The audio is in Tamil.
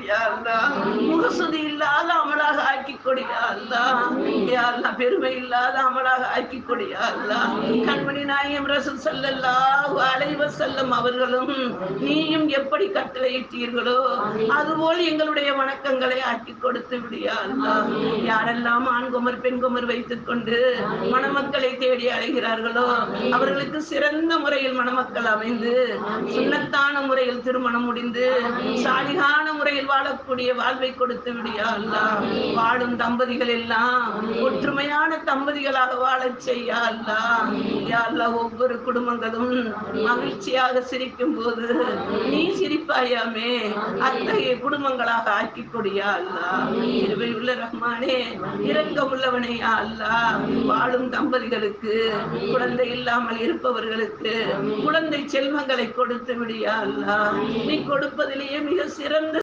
கொள் யா அல்லாஹ். முகசுதி இல்லாத அமலாக ஆக்கி கொடு யா அல்லாஹ். யா அல்லாஹ் பெருமை இல்லாத அமலாக ஆக்கி கொடு யா அல்லாஹ். கண்மணி நாயகம் ரசூல் ஸல்லல்லாஹு அலைஹி வஸல்லம் அவர்களும் நீயும் எப்படி கட்டளையிட்டீர்களோ அதுபோல் எங்களுடைய வணக்கங்களை ஆக்கி கொடுத்து விடு யா அல்லாஹ். யாரெல்லாம் ஆண்குமர் பெண்குமர் வைத்துக் கொண்டு மணமக்களை தேடி அழைகிறார்களோ அவர்களுக்கு சிறந்த முறையில் மணமக்கள் அமைந்து சுன்னத்தான முறையில் திருமணம் முடிந்து சாலிகான முறையில் வாழக்கூடிய வாழ்வை கொடுத்து விடு யா அல்லாஹ். வாழும் தம்பதிகள் எல்லாம் ஒற்றுமையான தம்பதிகளாக வாழச் செய்ய யா அல்லாஹ். யா அல்லாஹ் ஒவ்வொரு குடும்பங்களும் மகிழ்ச்சியாக சிரிக்கும் போது நீ சிரிப்பாயாமே அத்தகைய குடும்பங்களாக ஆக்கி கொடு யா அல்லாஹ். கிருபையுள்ள ரஹ்மானே இரக்கமுள்ளவனே யா அல்லாஹ். வாழும் தம்பதிகளுக்கு குழந்தை இல்லாமல் இருப்பவர்களுக்கு குழந்தை செல்வங்களை கொடுத்து விடு யா அல்லாஹ். நீ கொடுப்பதிலேயே மிக சிறந்த